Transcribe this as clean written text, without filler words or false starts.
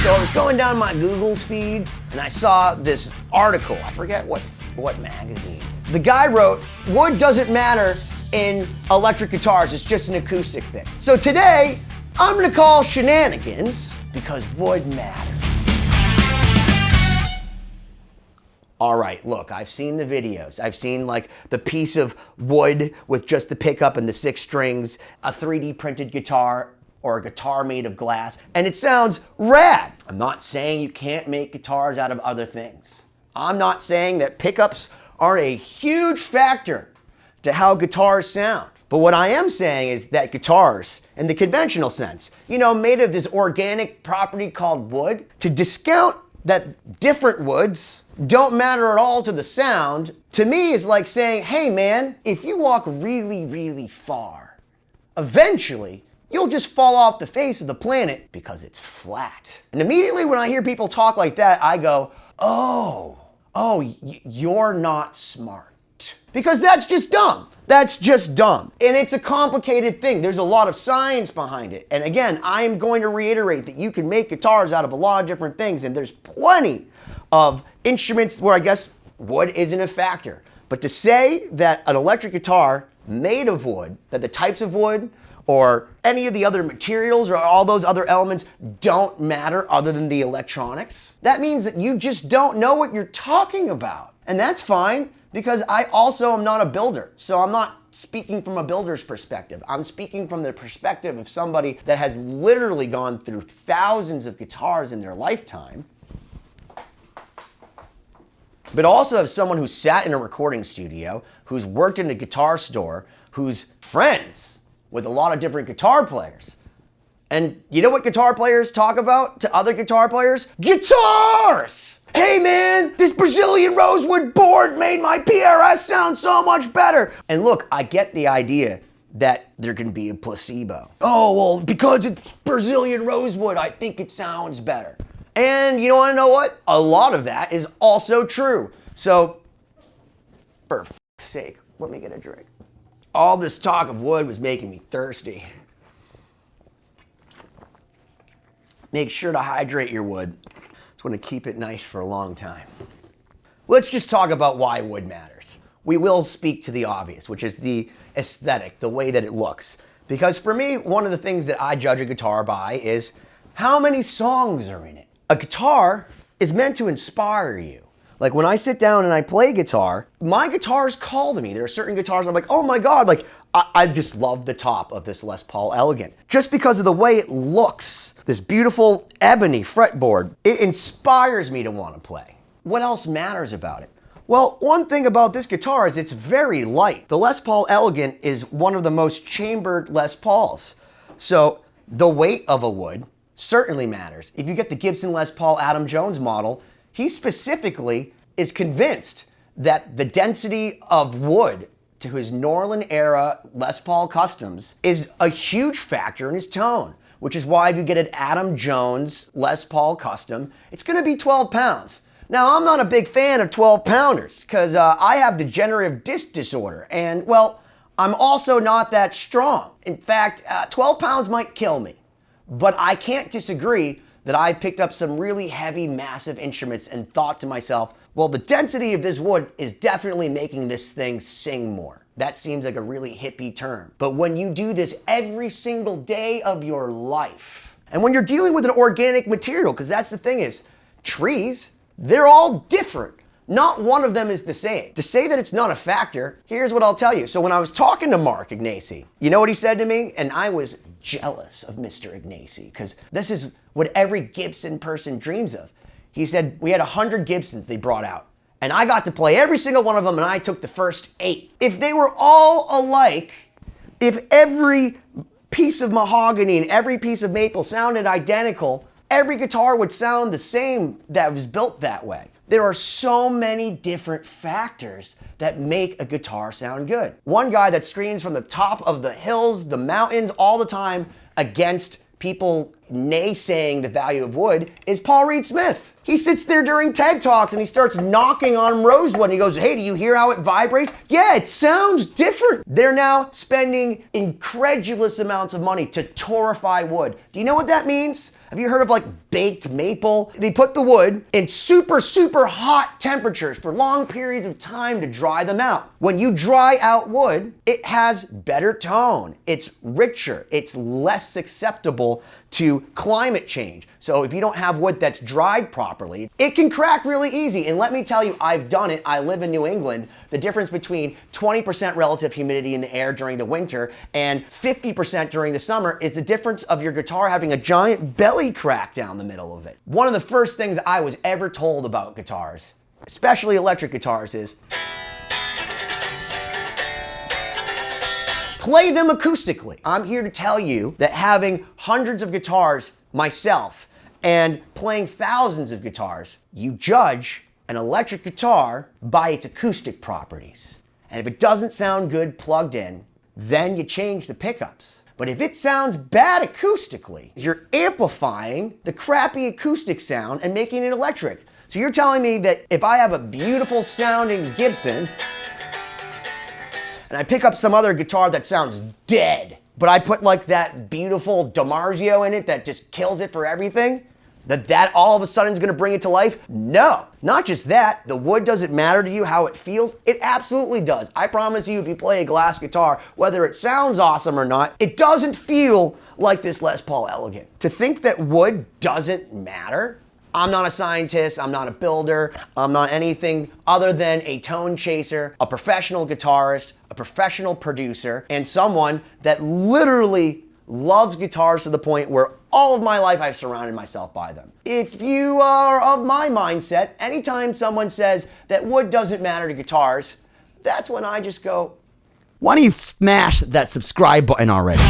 So I was going down my Google's feed and I saw this article. I forget what magazine. The guy wrote, wood doesn't matter in electric guitars, it's just an acoustic thing. So today, I'm gonna call shenanigans because wood matters. All right, look, I've seen the videos. I've seen like the piece of wood with just the pickup and the 6 strings, a 3D printed guitar, or a guitar made of glass, and it sounds rad. I'm not saying you can't make guitars out of other things. I'm not saying that pickups aren't a huge factor to how guitars sound. But what I am saying is that guitars, in the conventional sense, made of this organic property called wood, to discount that different woods don't matter at all to the sound, to me is like saying, hey man, if you walk really, really far, eventually you'll just fall off the face of the planet because it's flat. And immediately when I hear people talk like that, I go, you're not smart. Because that's just dumb. That's just dumb. And it's a complicated thing. There's a lot of science behind it. And again, I am going to reiterate that you can make guitars out of a lot of different things, and there's plenty of instruments where I guess wood isn't a factor. But to say that an electric guitar made of wood, that the types of wood or any of the other materials or all those other elements don't matter other than the electronics, that means that you just don't know what you're talking about. And that's fine, because I also am not a builder. So I'm not speaking from a builder's perspective. I'm speaking from the perspective of somebody that has literally gone through thousands of guitars in their lifetime, but also as someone who sat in a recording studio, who's worked in a guitar store, who's friends with a lot of different guitar players. And you know what guitar players talk about to other guitar players? Guitars! Hey man, this Brazilian rosewood board made my PRS sound so much better. And look, I get the idea that there can be a placebo. Oh, well, because it's Brazilian rosewood, I think it sounds better. And you wanna know what? A lot of that is also true. So, for f***'s sake, let me get a drink. All this talk of wood was making me thirsty. Make sure to hydrate your wood. It's going to keep it nice for a long time. Let's just talk about why wood matters. We will speak to the obvious, which is the aesthetic, the way that it looks. Because for me, one of the things that I judge a guitar by is how many songs are in it. A guitar is meant to inspire you. Like when I sit down and I play guitar, my guitars call to me. There are certain guitars I'm like, oh my God, like I just love the top of this Les Paul Elegant. Just because of the way it looks, this beautiful ebony fretboard, it inspires me to want to play. What else matters about it? Well, one thing about this guitar is it's very light. The Les Paul Elegant is one of the most chambered Les Pauls. So the weight of a wood certainly matters. If you get the Gibson Les Paul Adam Jones model, he specifically is convinced that the density of wood to his Norland era Les Paul Customs is a huge factor in his tone, which is why if you get an Adam Jones Les Paul Custom, it's gonna be 12 pounds. Now, I'm not a big fan of 12 pounders because I have degenerative disc disorder, and well, I'm also not that strong. In fact, 12 pounds might kill me, but I can't disagree that I picked up some really heavy, massive instruments and thought to myself, well, the density of this wood is definitely making this thing sing more. That seems like a really hippie term. But when you do this every single day of your life, and when you're dealing with an organic material, because that's the thing is, trees, they're all different. Not one of them is the same. To say that it's not a factor, here's what I'll tell you. So when I was talking to Mark Ignacy, you know what he said to me? And I was jealous of Mr. Ignacy, because this is what every Gibson person dreams of. He said, we had 100 Gibsons they brought out, and I got to play every single one of them, and I took the first 8. If they were all alike, if every piece of mahogany and every piece of maple sounded identical, every guitar would sound the same that was built that way. There are so many different factors that make a guitar sound good. One guy that screams from the top of the hills, the mountains, all the time against people naysaying the value of wood is Paul Reed Smith. He sits there during TED Talks and he starts knocking on rosewood and he goes, hey, do you hear how it vibrates? Yeah, it sounds different. They're now spending incredulous amounts of money to torify wood. Do you know what that means? Have you heard of like baked maple? They put the wood in super, super hot temperatures for long periods of time to dry them out. When you dry out wood, it has better tone. It's richer. It's less susceptible to climate change. So if you don't have wood that's dried properly, it can crack really easy. And let me tell you, I've done it. I live in New England. The difference between 20% relative humidity in the air during the winter and 50% during the summer is the difference of your guitar having a giant belly crack down the middle of it. One of the first things I was ever told about guitars, especially electric guitars, is play them acoustically. I'm here to tell you that having hundreds of guitars myself and playing thousands of guitars, you judge an electric guitar by its acoustic properties. And if it doesn't sound good plugged in, then you change the pickups. But if it sounds bad acoustically, you're amplifying the crappy acoustic sound and making it electric. So you're telling me that if I have a beautiful sounding Gibson and I pick up some other guitar that sounds dead, but I put like that beautiful DiMarzio in it that just kills it for everything, that all of a sudden is gonna bring it to life? No. Not just that, the wood doesn't matter to you how it feels. It absolutely does. I promise you, if you play a glass guitar, whether it sounds awesome or not, it doesn't feel like this Les Paul Elegant. To think that wood doesn't matter? I'm not a scientist, I'm not a builder, I'm not anything other than a tone chaser, a professional guitarist, a professional producer, and someone that literally loves guitars to the point where all of my life I've surrounded myself by them. If you are of my mindset, anytime someone says that wood doesn't matter to guitars, that's when I just go, why don't you smash that subscribe button already?